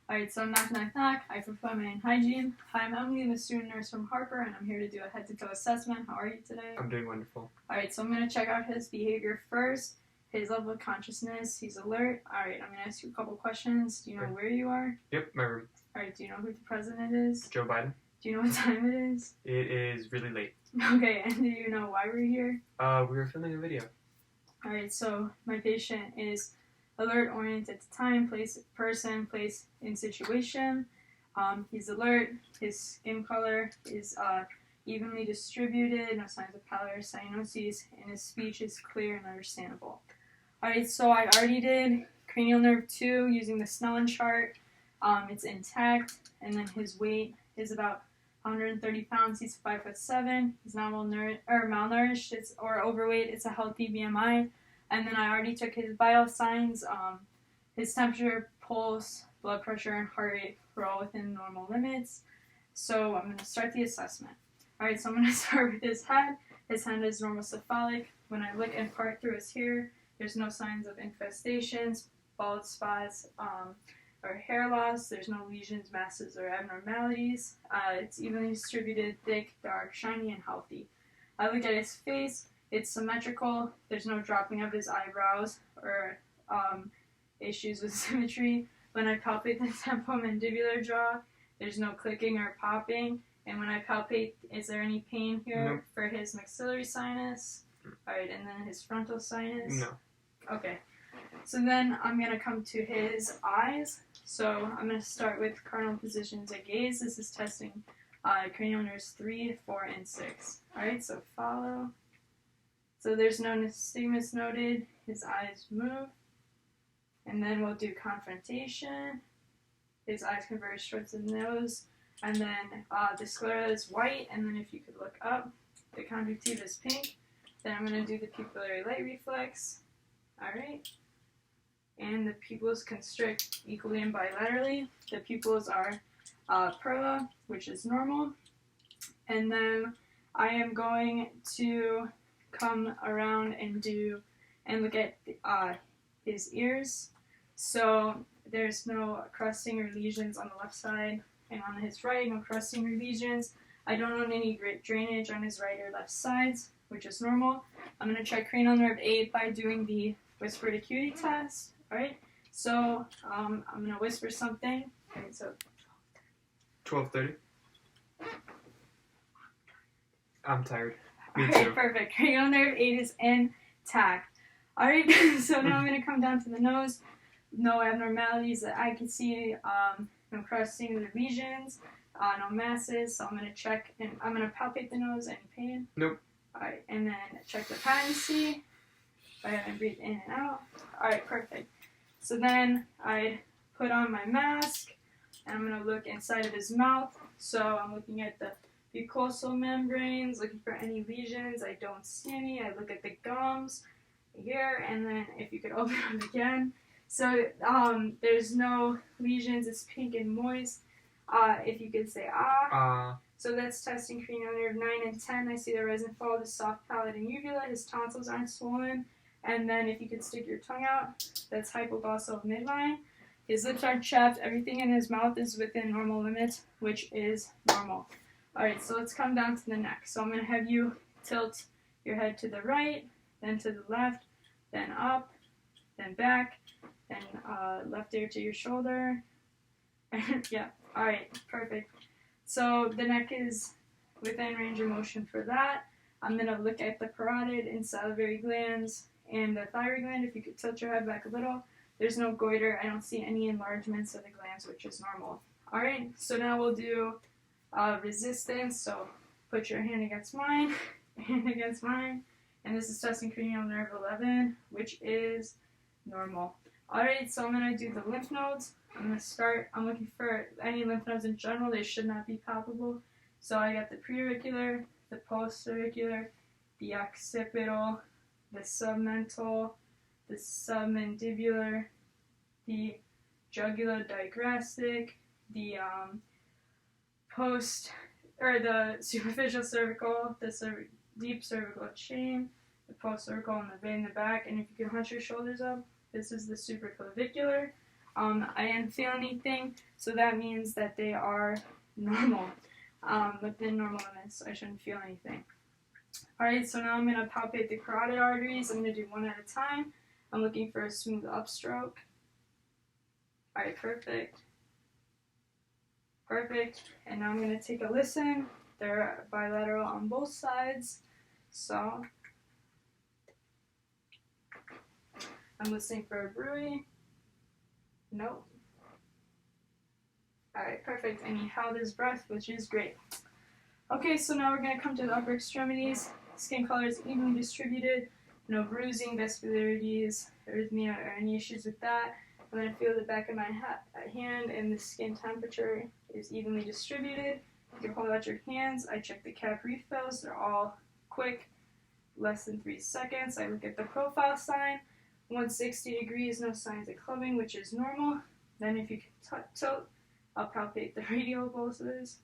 Alright, so knock, knock, knock. I perform my hygiene. Hi, I'm Emily, I'm a student nurse from Harper, and I'm here to do a head-to-toe assessment. How are you today? I'm doing wonderful. Alright, so I'm going to check out his behavior first, his level of consciousness, he's alert. Alright, I'm going to ask you a couple questions. Do you know where you are? Yep, my room. Alright, do you know who the president is? Joe Biden. Do you know what time it is? It is really late. Okay, and do you know why we're here? We were filming a video. Alright, so my patient is alert, oriented to time, place, person, place, in situation. He's alert. His skin color is evenly distributed, no signs of pallor or cyanoses, and his speech is clear and understandable. Alright, so I already did cranial nerve 2 using the Snellen chart. It's intact, and then his weight is about 130 pounds. He's 5'7". He's not malnourished or overweight. It's a healthy BMI. And then I already took his vital signs. His temperature, pulse, blood pressure, and heart rate were all within normal limits. So I'm going to start the assessment. Alright, so I'm going to start with his head. His head is normal cephalic. When I look and part through his hair, there's no signs of infestations, bald spots, or hair loss. There's no lesions, masses, or abnormalities. It's evenly distributed, thick, dark, shiny, and healthy. I look at his face. It's symmetrical. There's no dropping of his eyebrows or issues with symmetry. When I palpate the temporomandibular jaw, there's no clicking or popping. And when I palpate, is there any pain here? Nope. For his maxillary sinus? Alright, and then his frontal sinus? No. Okay. So then I'm going to come to his eyes. So I'm going to start with cardinal positions of gaze. This is testing cranial nerves 3, 4, and 6. Alright, so follow. So there's no nystagmus noted. His eyes move. And then we'll do confrontation. His eyes converge towards the nose. And then the sclera is white. And then if you could look up, the conjunctiva is pink. Then I'm going to do the pupillary light reflex. Alright. And the pupils constrict equally and bilaterally. The pupils are perla, which is normal. And then I am going to come around and look at his ears. So there's no crusting or lesions on the left side, and on his right, no crusting or lesions. I don't own any drainage on his right or left sides, which is normal. I'm going to check cranial nerve 8 by doing the whispered acuity test. Alright, so I'm going to whisper something. Okay, so 12:30. I'm tired. Me alright, too. perfect. Cranial nerve 8 is intact. Alright, so now I'm going to come down to the nose. No abnormalities that I can see. No crusting or lesions. No masses. So I'm going to check, and I'm going to palpate the nose. Any pain? Nope. Alright, and then check the patency. Go ahead and breathe in and out. Alright, perfect. So then I put on my mask, and I'm going to look inside of his mouth. So I'm looking at the mucosal membranes, looking for any lesions. I don't see any. I look at the gums here, and then if you could open them again. So there's no lesions. It's pink and moist. If you could say ah. So that's testing cranial nerve 9 and 10. I see the resin fall, the soft palate and uvula. His tonsils aren't swollen. And then if you could stick your tongue out, that's hypoglossal midline. His lips aren't chapped. Everything in his mouth is within normal limits, which is normal. Alright, so let's come down to the neck. So I'm going to have you tilt your head to the right, then to the left, then up, then back, then left ear to your shoulder. Yeah, alright, perfect. So the neck is within range of motion for that. I'm going to look at the parotid and salivary glands and the thyroid gland. If you could tilt your head back a little. There's no goiter. I don't see any enlargements of the glands, which is normal. Alright, so now we'll do resistance. So put your hand against mine, hand against mine. And this is testing cranial nerve 11, which is normal. Alright, so I'm going to do the lymph nodes. I'm looking for any lymph nodes in general. They should not be palpable. So I got the preauricular, the postauricular, the occipital, the submental, the submandibular, the jugular-digrastic, the the superficial cervical, the deep cervical chain, the post cervical, and the vein in the back. And if you can hunch your shoulders up, this is the supraclavicular. I didn't feel anything, so that means that they are normal, within normal limits. So I shouldn't feel anything. Alright, so now I'm going to palpate the carotid arteries. I'm going to do one at a time. I'm looking for a smooth upstroke. Alright, perfect. Perfect. And now I'm going to take a listen. They're bilateral on both sides. So I'm listening for a bruit. Nope. Alright, perfect. And he held his breath, which is great. Okay, so now we're going to come to the upper extremities. Skin color is evenly distributed. No bruising, vascularities, arrhythmia, or any issues with that. I'm going to feel the back of my hand, and the skin temperature is evenly distributed. You can hold out your hands. I check the cap refills. They're all quick, less than 3 seconds. I look at the profile sign. 160 degrees, no signs of clubbing, which is normal. Then if you can tilt, I'll palpate the radial pulses.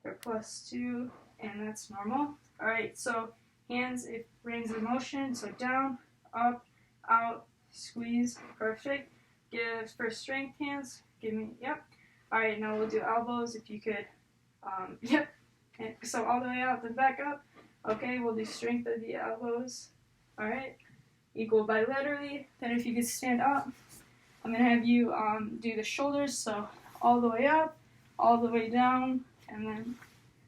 They're +2, and that's normal. Alright, so hands, it range of motion, so down, up, out, squeeze, perfect. Give for strength hands, give me, yep. Alright, now we'll do elbows, if you could, yep. And so all the way out, then back up. Okay, we'll do strength of the elbows. Alright, equal bilaterally. Then if you could stand up, I'm going to have you do the shoulders, so all the way up, all the way down, and then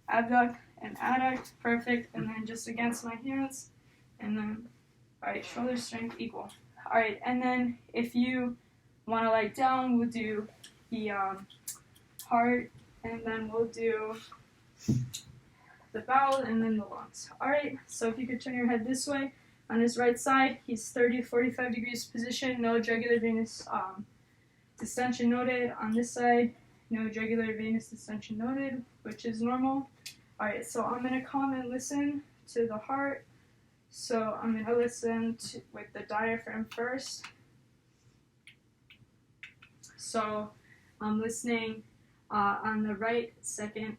abduct and adduct, perfect, and then just against my hands, and then, alright, shoulder strength equal. Alright, and then if you want to lie down, we'll do the heart, and then we'll do the bowel, and then the lungs. Alright, so if you could turn your head this way, on his right side, he's 30 to 45 degrees position, no jugular venous distension noted. On this side, no jugular venous distension noted, which is normal. Alright, so I'm going to come and listen to the heart. So I'm going to listen with the diaphragm first. So I'm listening on the right second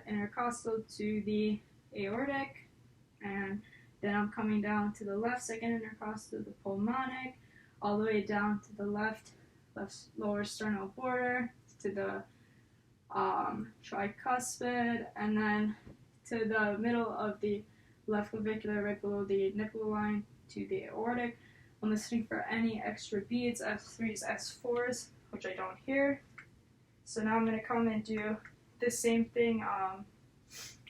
intercostal to the aortic, and then I'm coming down to the left second intercostal, the pulmonic, all the way down to the left lower sternal border, to the tricuspid, and then to the middle of the left clavicular right below the nipple line to the aortic. I'm listening for any extra beats, S3s, S4s, which I don't hear. So now I'm going to come and do the same thing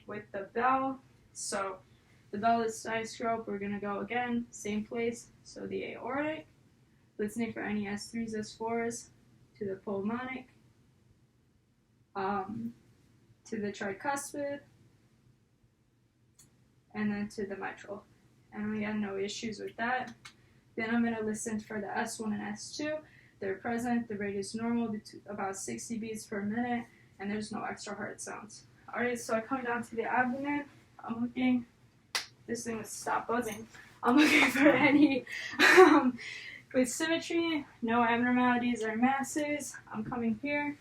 with the bell. So the bell is side stroke. We're going to go again, same place. So the aortic, listening for any S3s, S4s, to the pulmonic, to the tricuspid, and then to the mitral. And we have no issues with that. Then I'm going to listen for the S1 and S2. They're present, the rate is normal, about 60 beats per minute, and there's no extra heart sounds. Alright, so I come down to the abdomen. I'm looking, this thing will stop buzzing. I'm looking for any, with symmetry, no abnormalities or masses. I'm coming here.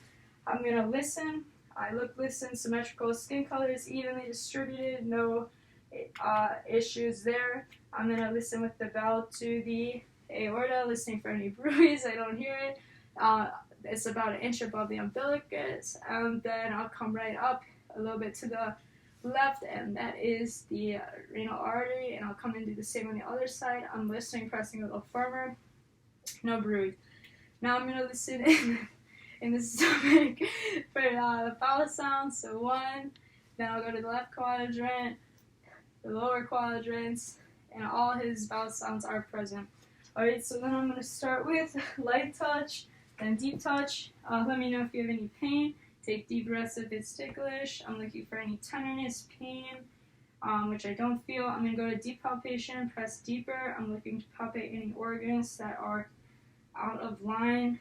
I'm going to listen. I look, listen, symmetrical, skin color is evenly distributed, no issues there. I'm going to listen with the bell to the aorta, listening for any bruise. I don't hear it. It's about 1 inch above the umbilicus, and then I'll come right up a little bit to the left, and that is the renal artery, and I'll come and do the same on the other side. I'm listening, pressing a little firmer, no bruise. Now I'm going to listen in the stomach for the bowel sounds, so 1, then I'll go to the left quadrant, the lower quadrants, and all his bowel sounds are present. Alright, so then I'm going to start with light touch, then deep touch. Let me know if you have any pain. Take deep breaths if it's ticklish. I'm looking for any tenderness, pain, which I don't feel. I'm going to go to deep palpation, press deeper. I'm looking to palpate any organs that are out of line,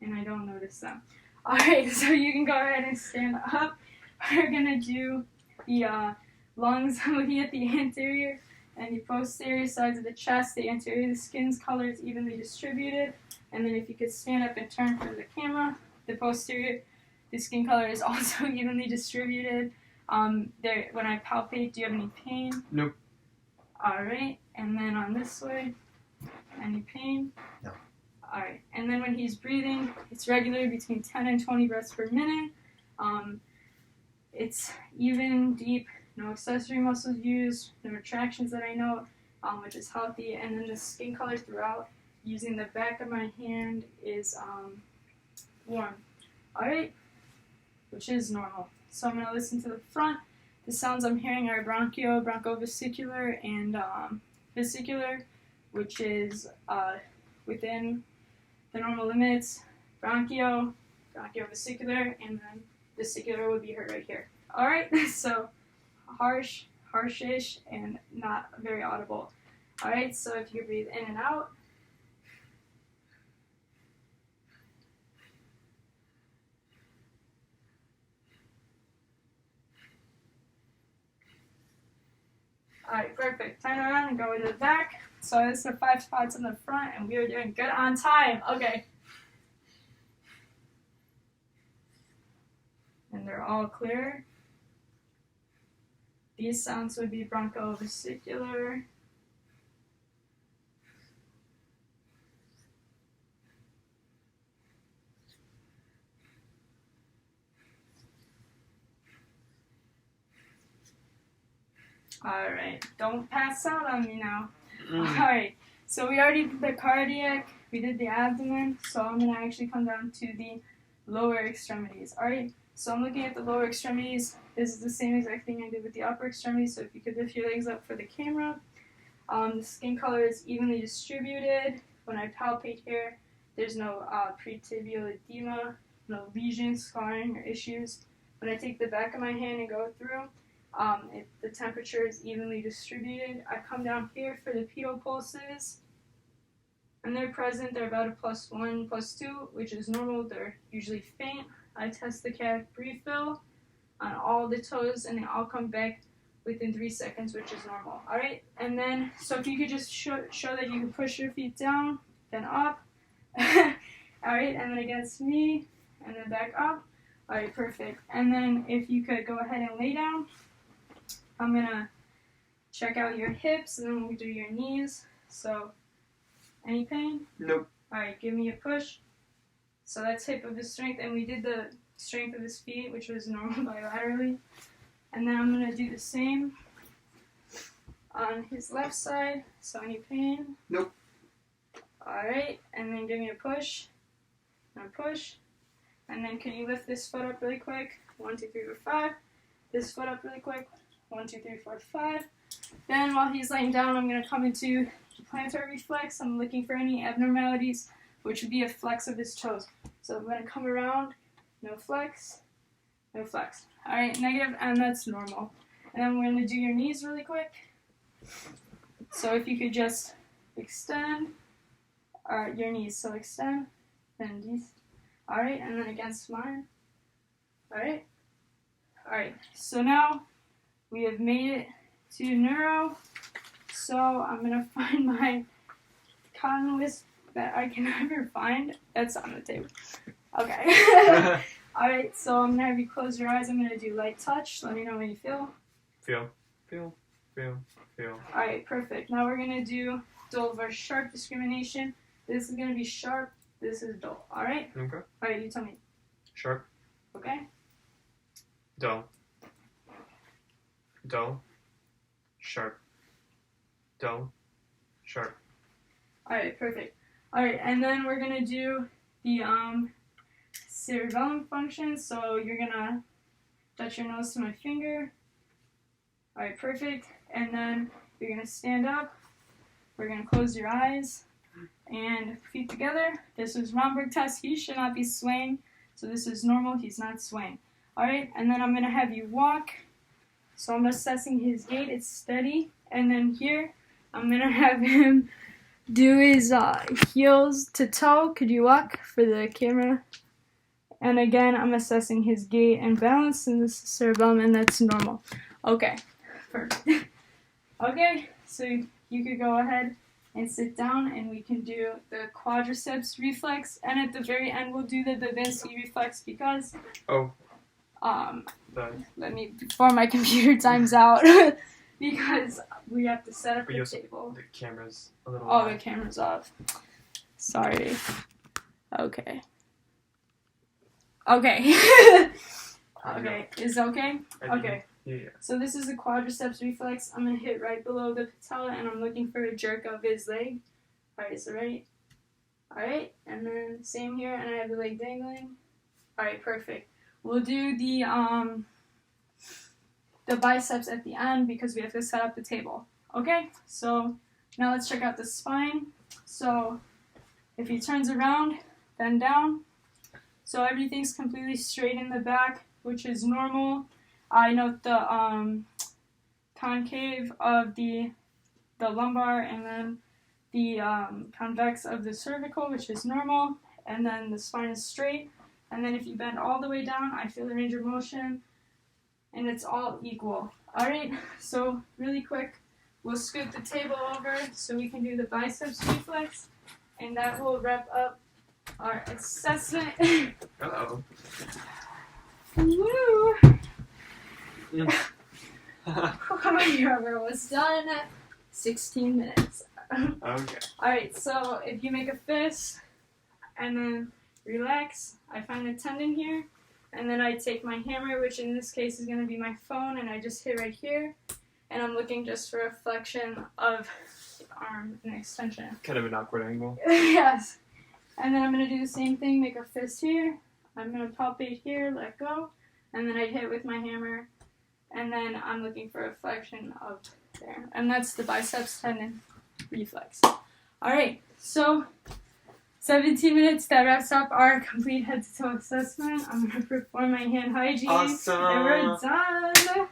and I don't notice them. Alright, so you can go ahead and stand up. We're going to do the lungs. I'm looking at the anterior and the posterior sides of the chest. The anterior, the skin's color is evenly distributed. And then if you could stand up and turn for the camera, the posterior, the skin color is also evenly distributed. When I palpate, do you have any pain? Nope. Alright, and then on this way, any pain? No. Alright, and then when he's breathing, it's regular between 10 and 20 breaths per minute. It's even, deep, no accessory muscles used, no retractions that I know, which is healthy. And then the skin color throughout, using the back of my hand, is warm. Alright, which is normal. So I'm going to listen to the front. The sounds I'm hearing are bronchio, bronchovesicular, and vesicular, which is within the normal limits. Bronchio, bronchovesicular, and then vesicular would be heard right here. Alright, so harsh, harshish, and not very audible. Alright, so if you breathe in and out. Alright, perfect. Turn around and go to the back. So this is the 5 spots in the front, and we are doing good on time. Okay. And they're all clear. These sounds would be bronchovesicular. Alright, don't pass out on me now. Alright, so we already did the cardiac, we did the abdomen, so I'm going to actually come down to the lower extremities. Alright, so I'm looking at the lower extremities. This is the same exact thing I did with the upper extremities, so if you could lift your legs up for the camera. The skin color is evenly distributed. When I palpate here, there's no pretibial edema, no lesions, scarring, or issues. When I take the back of my hand and go through, the temperature is evenly distributed. I come down here for the pedal pulses, and they're present. They're about a +1, +2, which is normal. They're usually faint. I test the calf refill on all the toes, and they all come back within 3 seconds, which is normal. Alright, and then, so if you could just show that you can push your feet down, then up. Alright, and then against me, and then back up. Alright, perfect. And then if you could go ahead and lay down. I'm going to check out your hips, and then we'll do your knees. So, any pain? Nope. Alright, give me a push. So that's hip of his strength, and we did the strength of his feet, which was normal bilaterally. And then I'm going to do the same on his left side. So any pain? Nope. Alright, and then give me a push. And a push. And then can you lift this foot up really quick? 1, 2, 3, 4, 5. This foot up really quick. 1, 2, 3, 4, 5. Then while he's laying down, I'm going to come into the plantar reflex. I'm looking for any abnormalities, which would be a flex of his toes. So I'm going to come around, no flex, no flex. Alright, negative, and that's normal. And then we're going to do your knees really quick. So if you could just extend your knees. So extend, then these. Alright, and then against mine. Alright. Alright, so now we have made it to neuro. So I'm going to find my cotton wisp that I can never find. That's on the table. Okay. Alright, so I'm going to have you close your eyes. I'm going to do light touch. Let me know when you feel. Feel, feel, feel, feel. Alright, perfect. Now we're going to do dull versus sharp discrimination. This is going to be sharp. This is dull. Alright? Okay. Alright, you tell me. Sharp. Okay? Dull. Dull. Sharp. Dull. Sharp. Alright, perfect. Alright, and then we're going to do the cerebellum function. So you're going to touch your nose to my finger. Alright, perfect. And then you're going to stand up. We're going to close your eyes and feet together. This is Romberg test. He should not be swaying. So this is normal. He's not swaying. Alright, and then I'm going to have you walk. So I'm assessing his gait. It's steady. And then here, I'm going to have him do his heels to toe. Could you walk for the camera? And again, I'm assessing his gait and balance, and this is cerebellum, and that's normal. Okay, perfect. Okay, so you could go ahead and sit down, and we can do the quadriceps reflex, and at the very end, we'll do the Babinski reflex because, let me, before my computer times out, because we have to set up the table. The camera's a little Oh, the camera's off. Sorry. Okay. Okay. Okay. Is it okay? Okay. Yeah. So this is the quadriceps reflex. I'm gonna hit right below the patella, and I'm looking for a jerk of his leg. Alright, so ready? Alright, and then same here, and I have the leg dangling. Alright, perfect. We'll do the biceps at the end because we have to set up the table. Okay, so now let's check out the spine. So if he turns around, bend down. So everything's completely straight in the back, which is normal. I note the concave of the lumbar, and then the convex of the cervical, which is normal, and then the spine is straight. And then if you bend all the way down, I feel the range of motion, and it's all equal. Alright, so really quick, we'll scoot the table over so we can do the biceps reflex, and that will wrap up our assessment. Uh-oh. Woo! We're almost done. 16 minutes. Okay. Alright, so if you make a fist and then relax, I find a tendon here, and then I take my hammer, which in this case is going to be my phone, and I just hit right here, and I'm looking just for a flexion of the arm and extension. Kind of an awkward angle. Yes. And then I'm going to do the same thing, make a fist here. I'm going to palpate here, let go, and then I hit with my hammer, and then I'm looking for a flexion of there. And that's the biceps tendon reflex. Alright, so 17 minutes, that wraps up our complete head-to-toe assessment. I'm going to perform my hand hygiene. Awesome. And we're done.